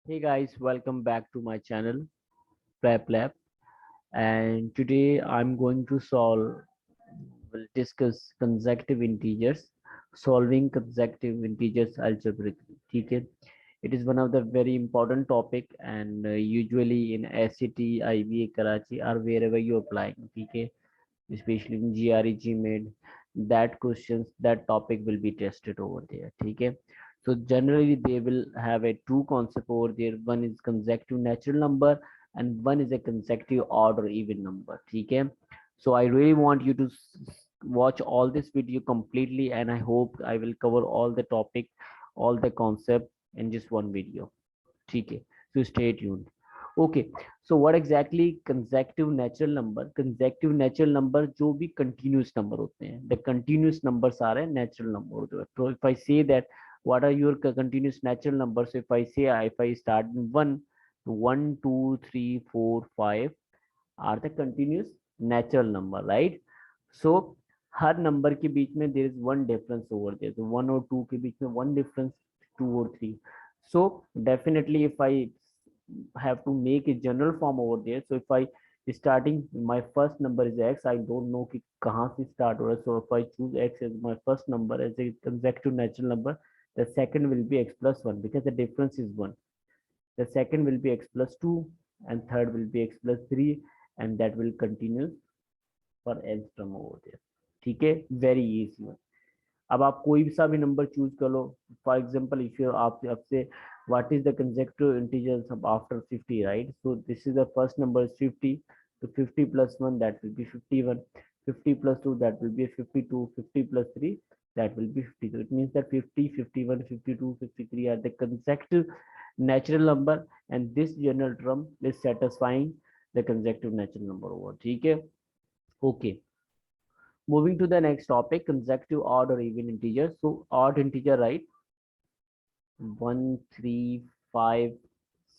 Hey guys, welcome back to my channel Prep Lab, and today I'm going to will discuss consecutive integers, solving consecutive integers algebraically. Okay, it is one of the very important topic, and usually in SCT, IBA, Karachi, or wherever you applying. Okay, especially in GRE, GMAT, that questions, that topic will be tested over there. Okay, so generally they will have a two concept over there. One is consecutive natural number and one is a consecutive odd or even number. Okay, so I really want you to watch all this video completely, and I hope I will cover all the topic, all the concept in just one video. Okay, so stay tuned. Okay, so what exactly consecutive natural number जो भी continuous number होते हैं, the continuous numbers are a natural number होते हैं. So if I say that what are your continuous natural numbers, so if I start in 1 2 3 4 5 are the continuous natural number, right? So her number के बीच में there is one difference over there, so 1 और 2 के बीच में one difference, 2 or 3. So definitely if I have to make a general form over there, so if I starting my first number is x, I don't know कि कहाँ से start हो रहा है. So if I choose x as my first number as a consecutive natural number, the second will be x plus 1 because the difference is 1. The second will be x plus 2 and third will be x plus 3, and that will continue for nth term over there. ठीक है, very easy one. अब आप कोई सा भी number choose कर लो. For example if you आप आपसे what is the consecutive integers after 50, right? So this is the first number is 50, so 50 plus 1 that will be 51, 50 plus 2 that will be 52, 50 plus 3 that will be 50. So it means that 50, 51, 52, 53 are the consecutive natural number, and this general term is satisfying the consecutive natural number over. ठीक है, okay. Moving to the next topic, consecutive odd or even integers. So odd integer, right? 1 3 5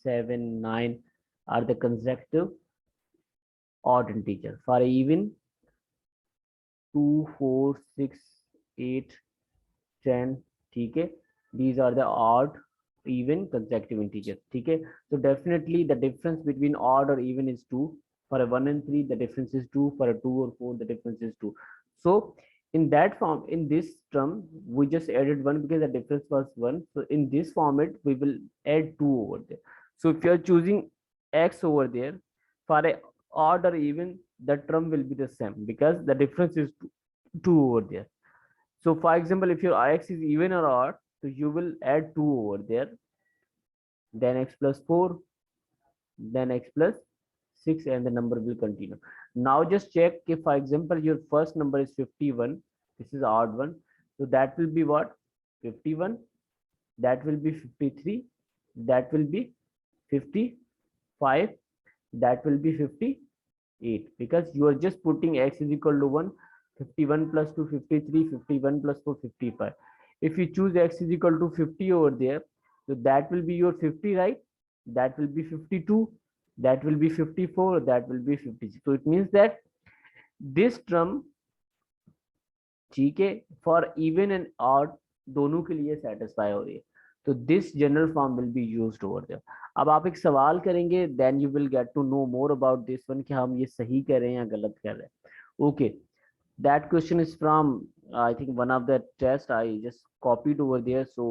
7 9 are the consecutive odd integer. For even 2 4 6 8 10, ठीक है, these are the odd even consecutive integers. ठीक है, so definitely the difference between odd or even is 2. For a 1 and 3 the difference is 2, for a 2 or 4 the difference is 2. So in that form, in this term we just added 1 because the difference was 1. So in this format we will add 2 over there. So if you are choosing x over there, for a odd or even the term will be the same because the difference is 2 over there. So for example, if your x is even or odd, so you will add 2 over there, then x plus 4, then x plus 6, and the number will continue. Now just check if, for example, your first number is 51, this is odd one, so that will be what? 51, that will be 53, that will be 55, that will be 58, because you are just putting x is equal to 1. 51 plus 2 53, 51 plus 4 55. If you choose x is equal to 50 over there, so that will be your 50, right? That will be 52, that will be 54, that will be 56. So it means that this term, ठीक है, for even and odd दोनों के लिए satisfy हो रही है. तो this general form will be used over there. अब आप एक सवाल करेंगे, then you will get to know more about this one कि हम ये सही कर रहे हैं या गलत कर रहे हैं. Okay, that question is from I think one of the test I just copied over there, so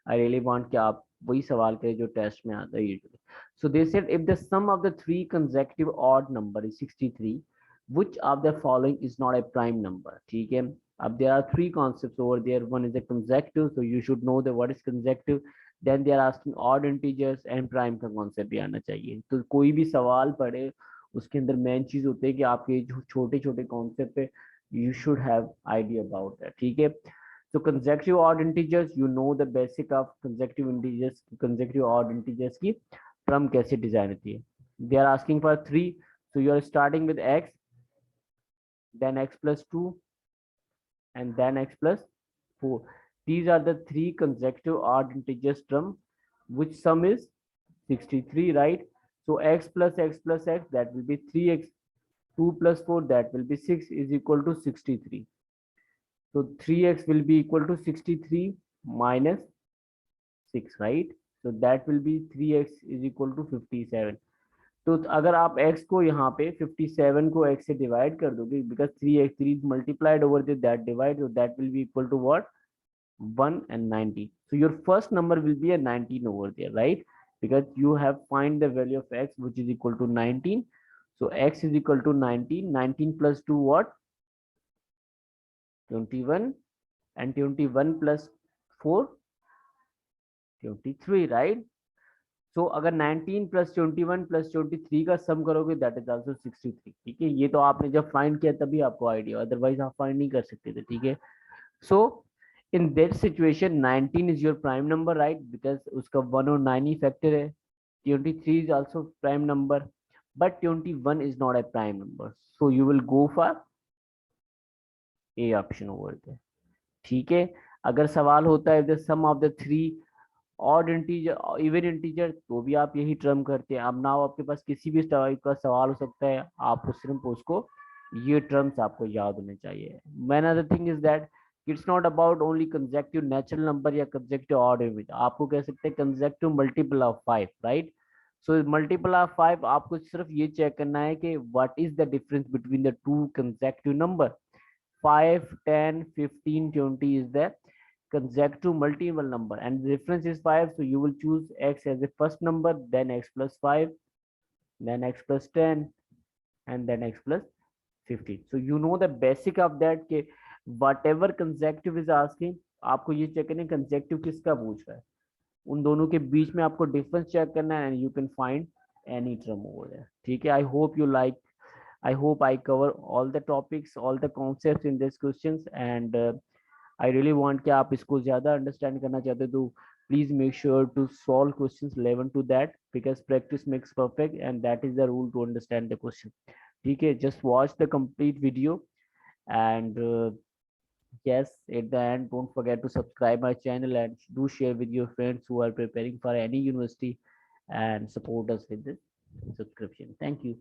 I really want कि आप वही सवाल करें जो टेस्ट में आता है usually. So they said if the sum of the three consecutive odd number is 63, which of the following is not a prime number? ठीक है, अब there are three concepts over there. One is a consecutive, so you should know that what is consecutive. Then they are asking odd integers and prime का concept भी आना चाहिए. तो कोई भी सवाल पढ़े उसके अंदर मेन चीज होती है कि आपके जो छोटे छोटे कॉन्सेप्ट पे you should have idea about that. ठीक है, so consecutive odd integers, you know the basic of consecutive integers, consecutive odd integers की term कैसे डिजाइन होती है. They are asking for 3, so you are starting with x, then x plus 2, and then x plus 4. These are the three consecutive odd integers term which sum is 63, right? So x plus x plus x, that will be 3x, 2 plus 4, that will be 6, is equal to 63. So 3x will be equal to 63 minus 6, right? so that will be 3x is equal to 57. तो अगर आप x को यहाँ पे 57 को x से divide कर दोगे, because 3x 3 multiplied over that divide, so that will be equal to what, 1 and 90. So your first number will be a 19 over there, right? Because you have find the value of x which is equal to 19. So x is equal to 19. 19 plus 2 what, 21, and 21 plus 4, 23, right? सो अगर 19 plus 21 plus 23 का सम करोगे that is also 63. ठीक है, ये तो आपने जब find किया तभी आपको आइडिया, अदरवाइज आप फाइंड नहीं कर सकते थे. ठीक है, so in that situation 19 is your prime number, right, because उसका 1 और 9 ही फैक्टर है. 23 is also prime number, but 21 is not a prime number, so you will go for A option over there. ठीक है, अगर सवाल होता है the sum of the three odd integer even integer, तो भी आप यही टर्म करते हैं. अब नाउ आपके पास किसी भी टाइप का सवाल हो सकता है, आपको सिर्फ उसको ये टर्म्स आपको याद होने चाहिए. Man other thing is that it's not about only consecutive natural number या कंसेक्टिव ऑड इवन, आपको कह सकते हैं consecutive multiple of 5, right. So multiple of 5 आपको सिर्फ ये चेक करना है कि what is the difference between the two consecutive number. 5, 10, 15, 20 is the consecutive multiple number and the difference is 5, so you will choose x as the first number, then x plus 5, then x plus 10, and then x plus 15. So you know the basic of that कि whatever consecutive is asking, आपको ये check करना है consecutive किसका पूछ रहा है, उन दोनों के बीच में आपको डिफरेंस चेक करना है, and you can find any term over there. ठीक है, I hope you like, I hope I cover all the topics, all the concepts in these questions, and I really want कि आप इसको ज़्यादा understand करना चाहते हो तो please make sure to solve questions relevant to that, because practice makes perfect and that is the rule to understand the question. ठीक है, just watch the complete video, and yes, at the end don't forget to subscribe my channel and do share with your friends who are preparing for any university and support us with this subscription. Thank you.